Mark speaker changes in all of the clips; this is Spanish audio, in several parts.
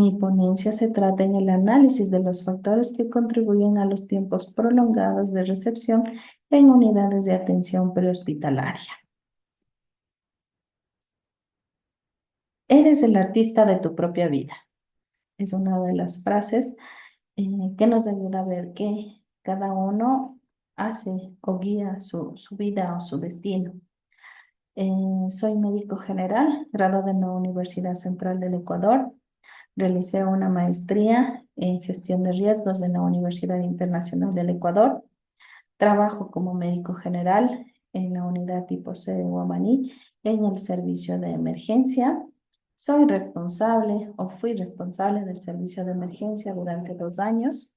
Speaker 1: Mi ponencia se trata en el análisis de los factores que contribuyen a los tiempos prolongados de recepción en unidades de atención prehospitalaria. Eres el artista de tu propia vida. Es una de las frases que nos ayuda a ver que cada uno hace o guía su vida o su destino. Soy médico general, graduado en la Universidad Central del Ecuador. Realicé una maestría en gestión de riesgos en la Universidad Internacional del Ecuador. Trabajo como médico general en la unidad tipo C de Guamaní en el servicio de emergencia. Soy responsable o fui responsable del servicio de emergencia durante 2 años.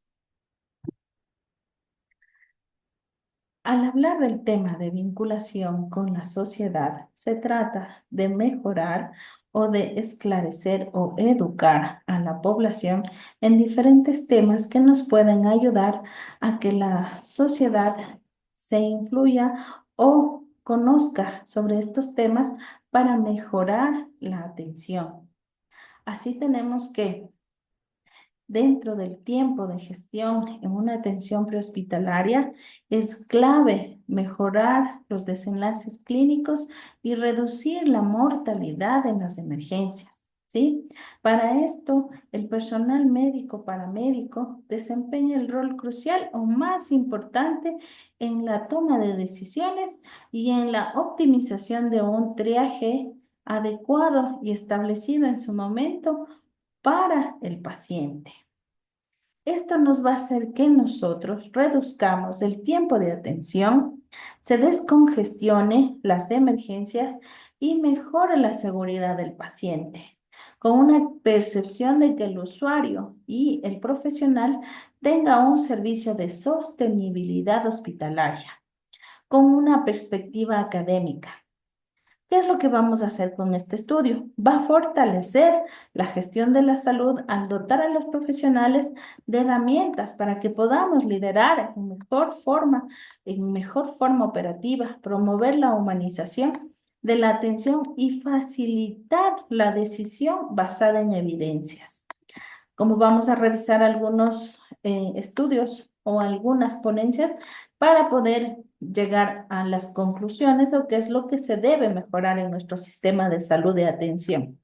Speaker 1: Al hablar del tema de vinculación con la sociedad, se trata de mejorar o de esclarecer o educar a la población en diferentes temas que nos pueden ayudar a que la sociedad se influya o conozca sobre estos temas para mejorar la atención. Así tenemos que dentro del tiempo de gestión en una atención prehospitalaria, es clave mejorar los desenlaces clínicos y reducir la mortalidad en las emergencias, ¿sí? Para esto, el personal médico paramédico desempeña el rol crucial o más importante en la toma de decisiones y en la optimización de un triaje adecuado y establecido en su momento para el paciente. Esto nos va a hacer que nosotros reduzcamos el tiempo de atención, se descongestione las emergencias y mejore la seguridad del paciente, con una percepción de que el usuario y el profesional tenga un servicio de sostenibilidad hospitalaria, con una perspectiva académica. ¿Qué es lo que vamos a hacer con este estudio? Va a fortalecer la gestión de la salud al dotar a los profesionales de herramientas para que podamos liderar en mejor forma operativa, promover la humanización de la atención y facilitar la decisión basada en evidencias. Como vamos a revisar algunos estudios o algunas ponencias para poder llegar a las conclusiones o qué es lo que se debe mejorar en nuestro sistema de salud y atención.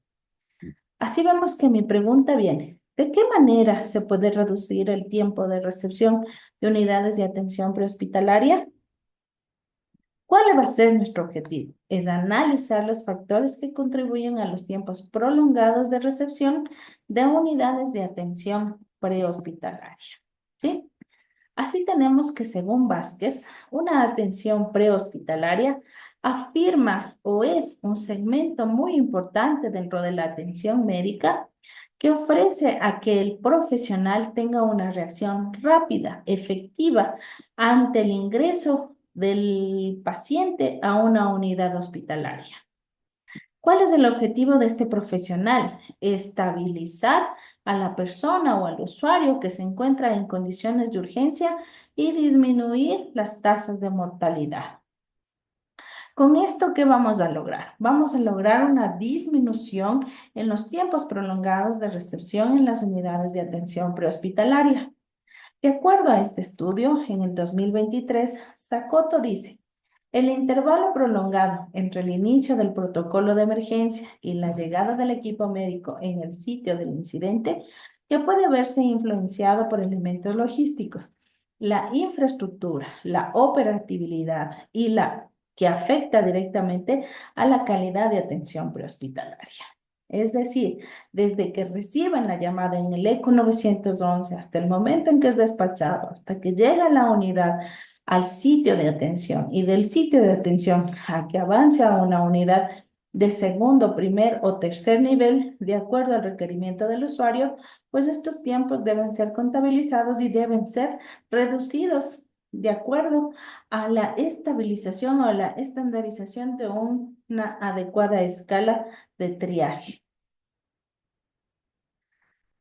Speaker 1: Así vemos que mi pregunta viene, ¿de qué manera se puede reducir el tiempo de recepción de unidades de atención prehospitalaria? ¿Cuál va a ser nuestro objetivo? Es analizar los factores que contribuyen a los tiempos prolongados de recepción de unidades de atención prehospitalaria. ¿Sí? Así tenemos que, según Vázquez, una atención prehospitalaria afirma o es un segmento muy importante dentro de la atención médica que ofrece a que el profesional tenga una reacción rápida, efectiva, ante el ingreso del paciente a una unidad hospitalaria. ¿Cuál es el objetivo de este profesional? Estabilizar a la persona o al usuario que se encuentra en condiciones de urgencia y disminuir las tasas de mortalidad. Con esto, ¿qué vamos a lograr? Vamos a lograr una disminución en los tiempos prolongados de recepción en las unidades de atención prehospitalaria. De acuerdo a este estudio, en el 2023, Sakoto dice, el intervalo prolongado entre el inicio del protocolo de emergencia y la llegada del equipo médico en el sitio del incidente, que puede verse influenciado por elementos logísticos, la infraestructura, la operatividad y la que afecta directamente a la calidad de atención prehospitalaria. Es decir, desde que reciben la llamada en el ECO 911 hasta el momento en que es despachado, hasta que llega a la unidad, al sitio de atención y del sitio de atención a que avance a una unidad de segundo, primer o tercer nivel, de acuerdo al requerimiento del usuario, pues estos tiempos deben ser contabilizados y deben ser reducidos de acuerdo a la estabilización o la estandarización de una adecuada escala de triaje.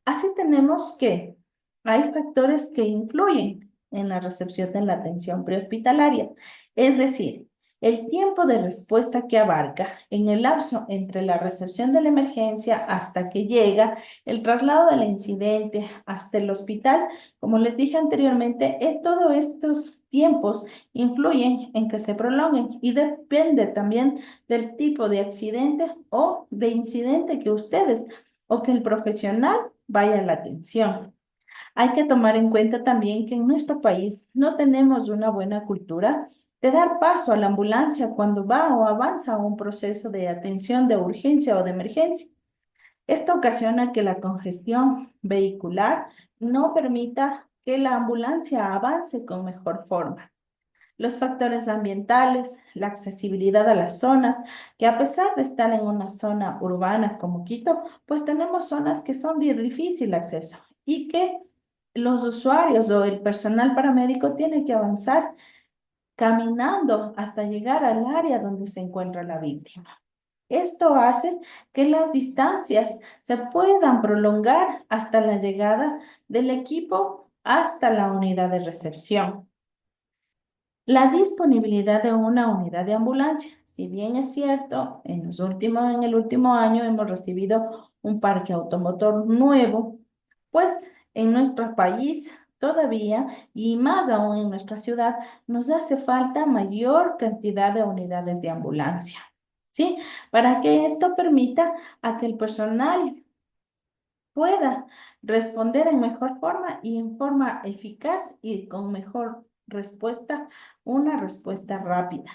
Speaker 1: Así tenemos que hay factores que influyen en la recepción de la atención prehospitalaria. Es decir, El tiempo de respuesta que abarca en el lapso entre la recepción de la emergencia hasta que llega, el traslado del incidente hasta el hospital, como les dije anteriormente, todos estos tiempos influyen en que se prolonguen y depende también del tipo de accidente o de incidente que ustedes o que el profesional vaya a la atención. Hay que tomar en cuenta también que en nuestro país no tenemos una buena cultura de dar paso a la ambulancia cuando va o avanza un proceso de atención de urgencia o de emergencia. Esto ocasiona que la congestión vehicular no permita que la ambulancia avance con mejor forma. Los factores ambientales, la accesibilidad a las zonas, que a pesar de estar en una zona urbana como Quito, pues tenemos zonas que son de difícil acceso y que los usuarios o el personal paramédico tiene que avanzar caminando hasta llegar al área donde se encuentra la víctima. Esto hace que las distancias se puedan prolongar hasta la llegada del equipo hasta la unidad de recepción. La disponibilidad de una unidad de ambulancia. Si bien es cierto, en el último año hemos recibido un parque automotor nuevo, pues en nuestro país todavía, y más aún en nuestra ciudad, nos hace falta mayor cantidad de unidades de ambulancia, ¿sí? Para que esto permita a que el personal pueda responder en mejor forma y en forma eficaz y con mejor respuesta, una respuesta rápida,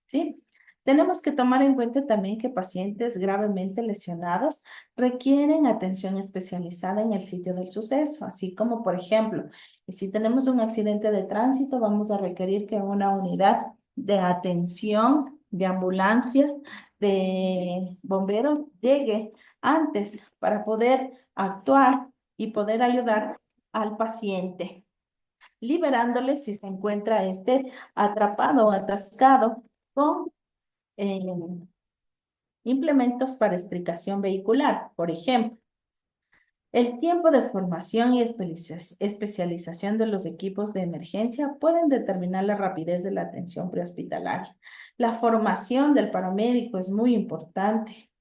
Speaker 1: ¿sí? Tenemos que tomar en cuenta también que pacientes gravemente lesionados requieren atención especializada en el sitio del suceso, así como, por ejemplo, si tenemos un accidente de tránsito, vamos a requerir que una unidad de atención, de ambulancia, de bomberos llegue antes para poder actuar y poder ayudar al paciente, liberándole si se encuentra atrapado o atascado con eh, implementos para explicación vehicular, por ejemplo. El tiempo de formación y especialización de los equipos de emergencia pueden determinar la rapidez de la atención prehospitalaria. La formación del paramédico es muy importante,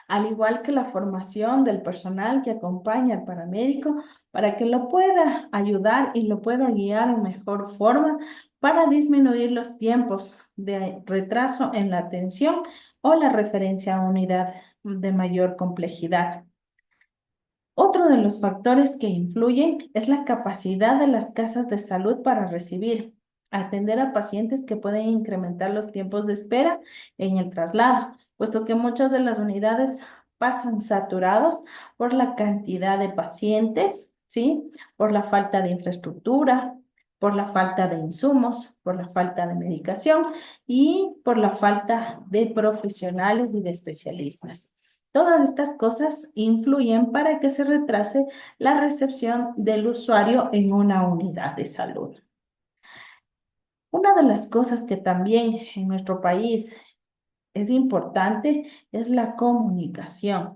Speaker 1: al igual que la formación del personal que acompaña al paramédico para que lo pueda ayudar y lo pueda guiar en mejor forma para disminuir los tiempos de retraso en la atención o la referencia a unidad de mayor complejidad. Otro de los factores que influyen es la capacidad de las casas de salud para recibir, atender a pacientes que pueden incrementar los tiempos de espera en el traslado, puesto que muchas de las unidades pasan saturados por la cantidad de pacientes, ¿sí? Por la falta de infraestructura, por la falta de insumos, por la falta de medicación y por la falta de profesionales y de especialistas. Todas estas cosas influyen para que se retrase la recepción del usuario en una unidad de salud. Una de las cosas que también en nuestro país es importante es la comunicación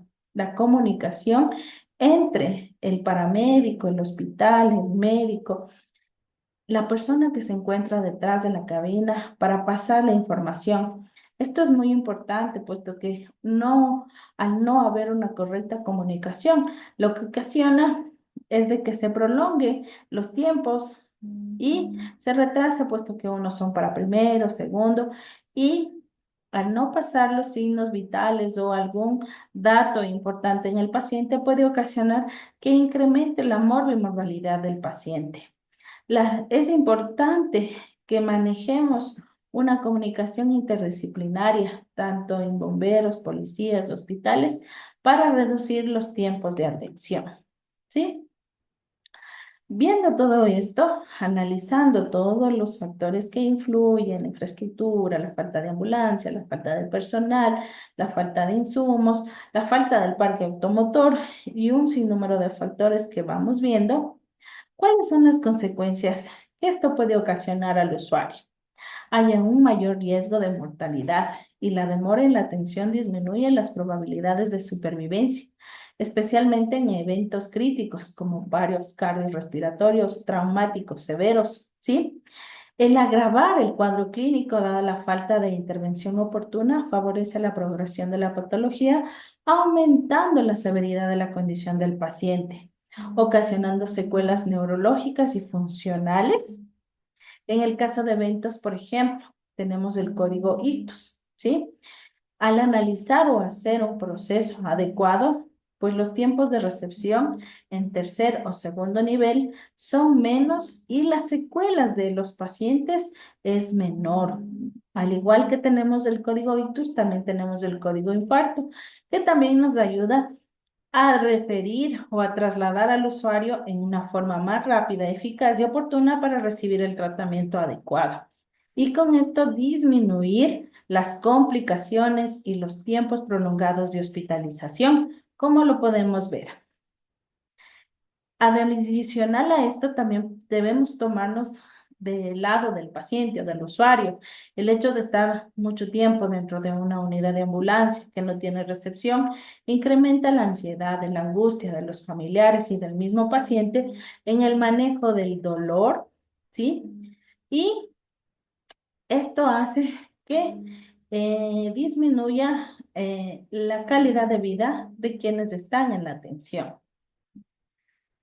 Speaker 1: entre el paramédico, el hospital, el médico, la persona que se encuentra detrás de la cabina para pasar la información. Esto es muy importante, puesto que al no haber una correcta comunicación, lo que ocasiona es de que se prolongue los tiempos y se retrasa, puesto que unos son para primero, segundo, y al no pasar los signos vitales o algún dato importante en el paciente puede ocasionar que incremente la morbilidad del paciente. Es importante que manejemos una comunicación interdisciplinaria, tanto en bomberos, policías, hospitales, para reducir los tiempos de atención. ¿Sí? Viendo todo esto, analizando todos los factores que influyen, la infraestructura, la falta de ambulancia, la falta de personal, la falta de insumos, la falta del parque automotor y un sinnúmero de factores que vamos viendo, ¿cuáles son las consecuencias que esto puede ocasionar al usuario? Hay un mayor riesgo de mortalidad y la demora en la atención disminuye las probabilidades de supervivencia, especialmente en eventos críticos como varios cardiorrespiratorios traumáticos severos, ¿sí? El agravar el cuadro clínico, dada la falta de intervención oportuna, favorece la progresión de la patología, aumentando la severidad de la condición del paciente, ocasionando secuelas neurológicas y funcionales. En el caso de eventos, por ejemplo, tenemos el código ictus, ¿sí? Al analizar o hacer un proceso adecuado, pues los tiempos de recepción en tercer o segundo nivel son menos y las secuelas de los pacientes es menor. Al igual que tenemos el código ictus, también tenemos el código infarto, que también nos ayuda a referir o a trasladar al usuario en una forma más rápida, eficaz y oportuna para recibir el tratamiento adecuado. Y con esto disminuir las complicaciones y los tiempos prolongados de hospitalización, como lo podemos ver. Adicional a esto, también debemos tomarnos del lado del paciente o del usuario. El hecho de estar mucho tiempo dentro de una unidad de ambulancia que no tiene recepción incrementa la ansiedad, la angustia de los familiares y del mismo paciente en el manejo del dolor, ¿sí? Y esto hace que disminuya la calidad de vida de quienes están en la atención.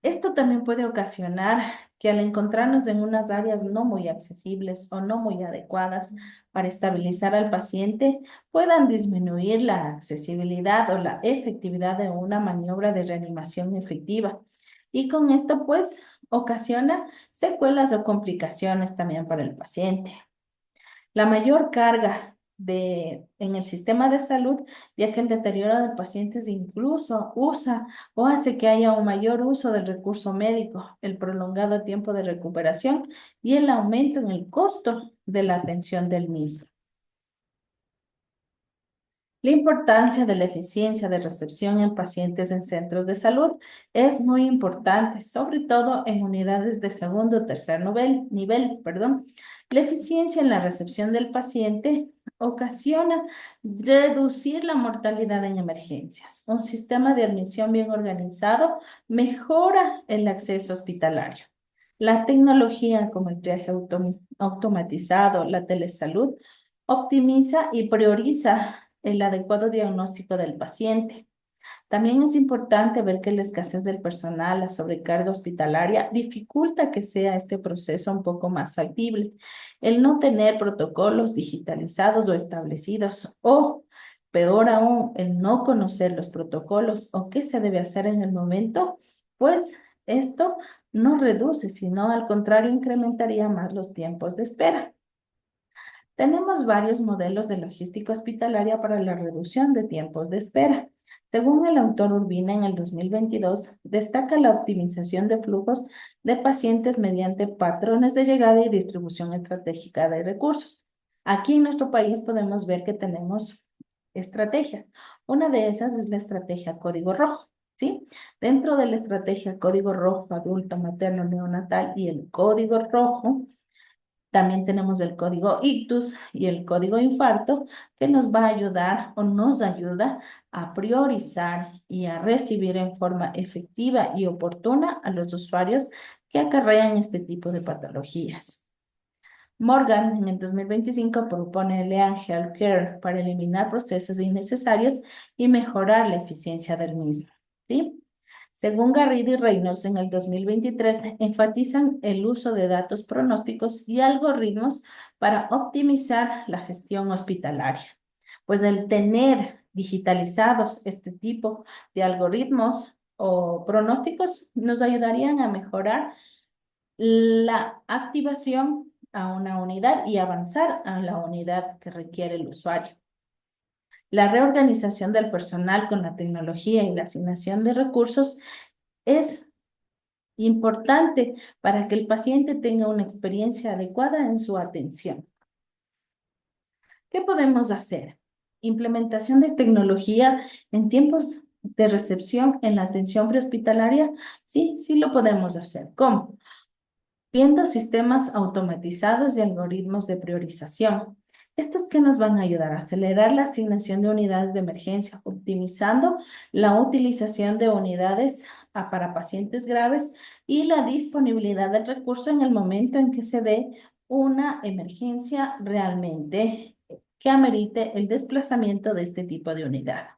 Speaker 1: Esto también puede ocasionar que al encontrarnos en unas áreas no muy accesibles o no muy adecuadas para estabilizar al paciente, puedan disminuir la accesibilidad o la efectividad de una maniobra de reanimación efectiva. Y con esto, pues, ocasiona secuelas o complicaciones también para el paciente. La mayor carga en el sistema de salud, ya que el deterioro del paciente incluso usa o hace que haya un mayor uso del recurso médico, el prolongado tiempo de recuperación y el aumento en el costo de la atención del mismo. La importancia de la eficiencia de recepción en pacientes en centros de salud es muy importante, sobre todo en unidades de segundo o tercer nivel. La eficiencia en la recepción del paciente ocasiona reducir la mortalidad en emergencias. Un sistema de admisión bien organizado mejora el acceso hospitalario. La tecnología como el triaje automatizado, la telesalud, optimiza y prioriza el adecuado diagnóstico del paciente. También es importante ver que la escasez del personal, la sobrecarga hospitalaria, dificulta que sea este proceso un poco más factible. El no tener protocolos digitalizados o establecidos, o peor aún, el no conocer los protocolos o qué se debe hacer en el momento, pues esto no reduce, sino al contrario, incrementaría más los tiempos de espera. Tenemos varios modelos de logística hospitalaria para la reducción de tiempos de espera. Según el autor Urbina, en el 2022, destaca la optimización de flujos de pacientes mediante patrones de llegada y distribución estratégica de recursos. Aquí en nuestro país podemos ver que tenemos estrategias. Una de esas es la estrategia Código Rojo, ¿sí? Dentro de la estrategia Código Rojo adulto, materno, neonatal y el Código Rojo, también tenemos el código ictus y el código infarto que nos va a ayudar o nos ayuda a priorizar y a recibir en forma efectiva y oportuna a los usuarios que acarrean este tipo de patologías. Morgan en el 2025 propone el Health Care para eliminar procesos innecesarios y mejorar la eficiencia del mismo, ¿sí? Según Garrido y Reynolds, en el 2023 enfatizan el uso de datos pronósticos y algoritmos para optimizar la gestión hospitalaria. Pues el tener digitalizados este tipo de algoritmos o pronósticos nos ayudarían a mejorar la activación a una unidad y avanzar a la unidad que requiere el usuario. La reorganización del personal con la tecnología y la asignación de recursos es importante para que el paciente tenga una experiencia adecuada en su atención. ¿Qué podemos hacer? Implementación de tecnología en tiempos de recepción en la atención prehospitalaria. Sí, sí lo podemos hacer. ¿Cómo? Viendo sistemas automatizados y algoritmos de priorización. Estos que nos van a ayudar a acelerar la asignación de unidades de emergencia, optimizando la utilización de unidades para pacientes graves y la disponibilidad del recurso en el momento en que se dé una emergencia realmente que amerite el desplazamiento de este tipo de unidad.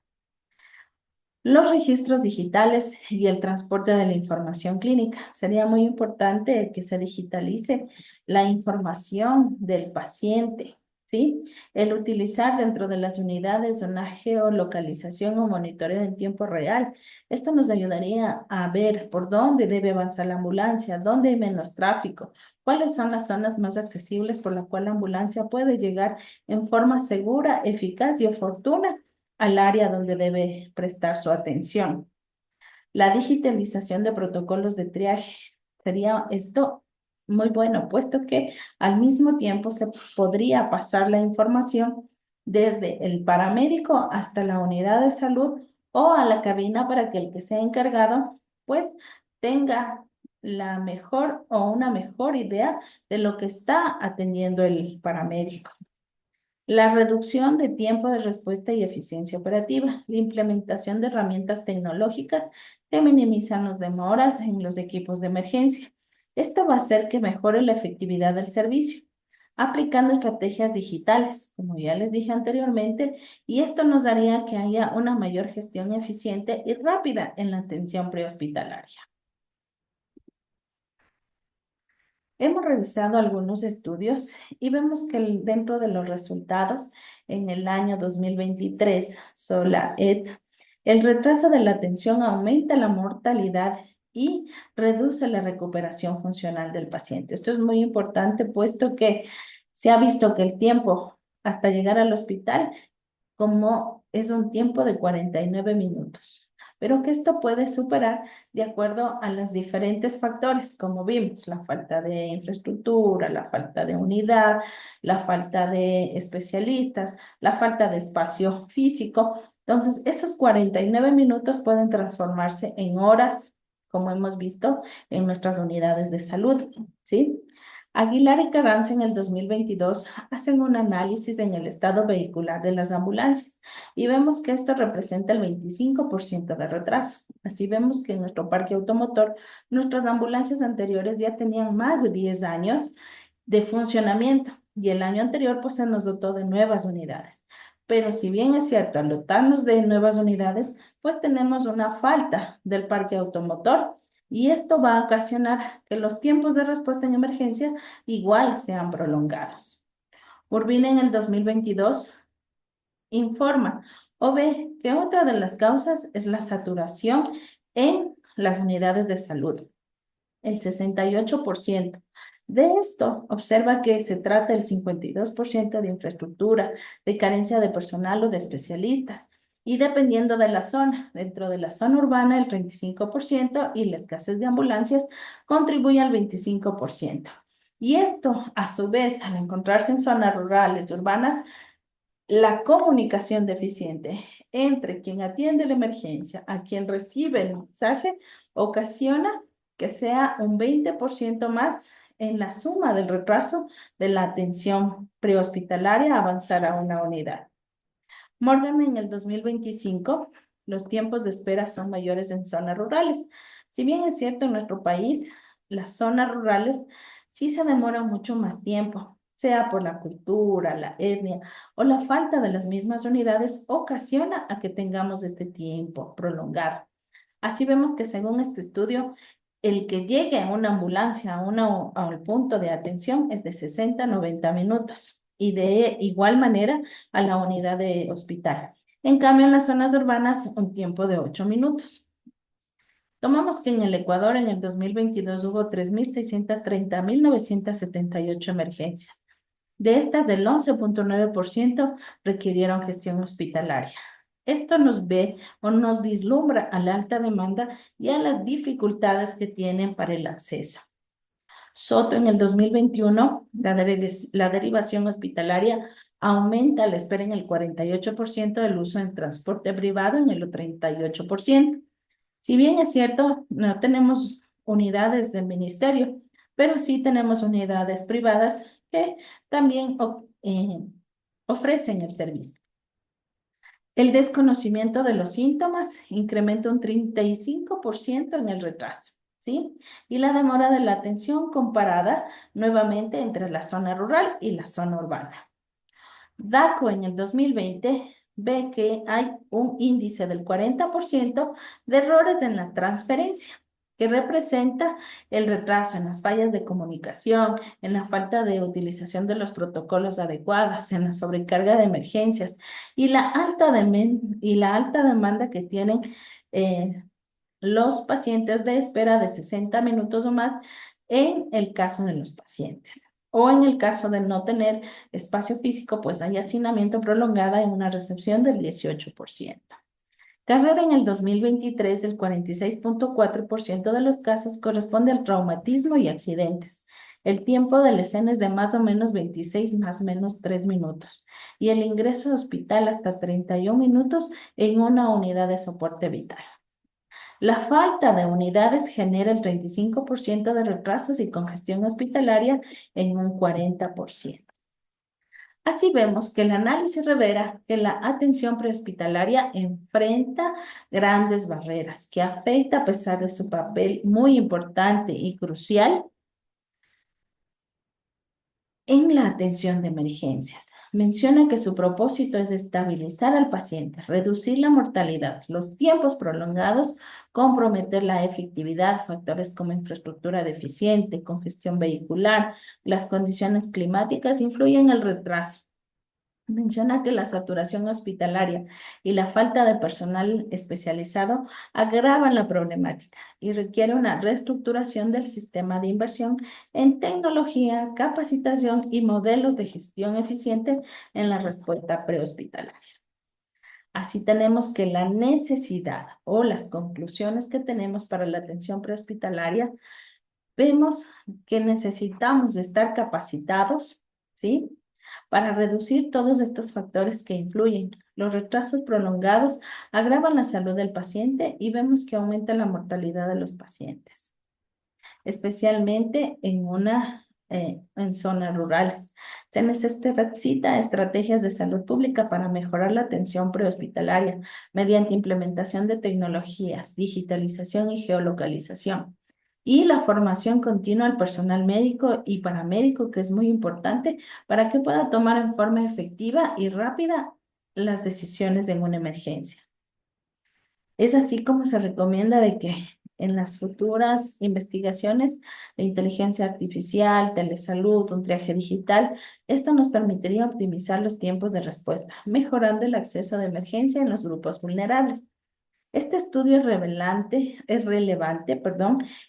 Speaker 1: Los registros digitales y el transporte de la información clínica. Sería muy importante que se digitalice la información del paciente, ¿sí? El utilizar dentro de las unidades una geolocalización o monitoreo en tiempo real. Esto nos ayudaría a ver por dónde debe avanzar la ambulancia, dónde hay menos tráfico, cuáles son las zonas más accesibles por la cual la ambulancia puede llegar en forma segura, eficaz y oportuna al área donde debe prestar su atención. La digitalización de protocolos de triaje. Sería esto muy bueno, puesto que al mismo tiempo se podría pasar la información desde el paramédico hasta la unidad de salud o a la cabina para que el que sea encargado pues tenga la mejor o una mejor idea de lo que está atendiendo el paramédico. La reducción de tiempo de respuesta y eficiencia operativa. La implementación de herramientas tecnológicas que minimizan las demoras en los equipos de emergencia. Esto va a hacer que mejore la efectividad del servicio, aplicando estrategias digitales, como ya les dije anteriormente, y esto nos daría que haya una mayor gestión eficiente y rápida en la atención prehospitalaria. Hemos revisado algunos estudios y vemos que dentro de los resultados en el año 2023, SOLA-ED, el retraso de la atención aumenta la mortalidad y reduce la recuperación funcional del paciente. Esto es muy importante puesto que se ha visto que el tiempo hasta llegar al hospital como es un tiempo de 49 minutos, pero que esto puede superar de acuerdo a los diferentes factores, como vimos, la falta de infraestructura, la falta de unidad, la falta de especialistas, la falta de espacio físico. Entonces, esos 49 minutos pueden transformarse en horas, como hemos visto en nuestras unidades de salud, ¿sí? Aguilar y Carranza en el 2022 hacen un análisis en el estado vehicular de las ambulancias y vemos que esto representa el 25% de retraso. Así vemos que en nuestro parque automotor, nuestras ambulancias anteriores ya tenían más de 10 años de funcionamiento y el año anterior pues se nos dotó de nuevas unidades. Pero si bien es cierto, al dotarnos de nuevas unidades, pues tenemos una falta del parque automotor y esto va a ocasionar que los tiempos de respuesta en emergencia igual sean prolongados. Urbina en el 2022 informa o ve que otra de las causas es la saturación en las unidades de salud, el 68%. De esto, observa que se trata del 52% de infraestructura, de carencia de personal o de especialistas. Y dependiendo de la zona, dentro de la zona urbana el 35% y la escasez de ambulancias contribuye al 25%. Y esto, a su vez, al encontrarse en zonas rurales y urbanas, la comunicación deficiente entre quien atiende la emergencia a quien recibe el mensaje ocasiona que sea un 20% más en la suma del retraso de la atención prehospitalaria a avanzar a una unidad. Morgan en el 2025, los tiempos de espera son mayores en zonas rurales. Si bien es cierto, en nuestro país, las zonas rurales sí se demoran mucho más tiempo, sea por la cultura, la etnia o la falta de las mismas unidades, ocasiona a que tengamos este tiempo prolongado. Así vemos que según este estudio, el que llegue a una ambulancia a un punto de atención es de 60 a 90 minutos y de igual manera a la unidad de hospital. En cambio, en las zonas urbanas, un tiempo de 8 minutos. Tomamos que en el Ecuador en el 2022 hubo 3.630.978 emergencias. De estas, el 11.9% requirieron gestión hospitalaria. Esto nos ve o nos vislumbra a la alta demanda y a las dificultades que tienen para el acceso. Soto en el 2021, la derivación hospitalaria aumenta la espera en el 48%, del uso en transporte privado en el 38%. Si bien es cierto, no tenemos unidades del ministerio, pero sí tenemos unidades privadas que también ofrecen el servicio. El desconocimiento de los síntomas incrementa un 35% en el retraso. ¿sí? Y la demora de la atención comparada nuevamente entre la zona rural y la zona urbana. DACO en el 2020 ve que hay un índice del 40% de errores en la transferencia, que representa el retraso en las fallas de comunicación, en la falta de utilización de los protocolos adecuados, en la sobrecarga de emergencias y la alta demanda que tienen eh, los pacientes de espera de 60 minutos o más en el caso de los pacientes. O en el caso de no tener espacio físico, pues hay hacinamiento prolongada en una recepción del 18%. Carrera en el 2023 del 46,4% de los casos corresponde al traumatismo y accidentes. El tiempo de la escena es de más o menos 26 más o menos 3 minutos y el ingreso a hospital hasta 31 minutos en una unidad de soporte vital. La falta de unidades genera el 35% de retrasos y congestión hospitalaria en un 40%. Así vemos que el análisis revela que la atención prehospitalaria enfrenta grandes barreras que afecta a pesar de su papel muy importante y crucial en la atención de emergencias. Menciona que su propósito es estabilizar al paciente, reducir la mortalidad, los tiempos prolongados, comprometer la efectividad, factores como infraestructura deficiente, congestión vehicular, las condiciones climáticas influyen en el retraso. Menciona que la saturación hospitalaria y la falta de personal especializado agravan la problemática y requiere una reestructuración del sistema de inversión en tecnología, capacitación y modelos de gestión eficiente en la respuesta prehospitalaria. Así tenemos que la necesidad o las conclusiones que tenemos para la atención prehospitalaria, vemos que necesitamos estar capacitados, ¿sí? Para reducir todos estos factores que influyen. Los retrasos prolongados agravan la salud del paciente y vemos que aumenta la mortalidad de los pacientes, especialmente en zonas rurales. Se necesita estrategias de salud pública para mejorar la atención prehospitalaria mediante implementación de tecnologías, digitalización y geolocalización. Y la formación continua al personal médico y paramédico, que es muy importante para que pueda tomar en forma efectiva y rápida las decisiones en una emergencia. Es así como se recomienda de que en las futuras investigaciones de inteligencia artificial, telesalud, un triaje digital, esto nos permitiría optimizar los tiempos de respuesta, mejorando el acceso de emergencia en los grupos vulnerables. Este estudio es relevante,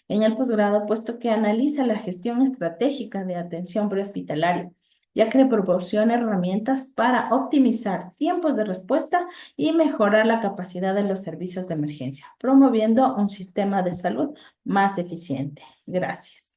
Speaker 1: en el posgrado, puesto que analiza la gestión estratégica de atención prehospitalaria, ya que proporciona herramientas para optimizar tiempos de respuesta y mejorar la capacidad de los servicios de emergencia, promoviendo un sistema de salud más eficiente. Gracias.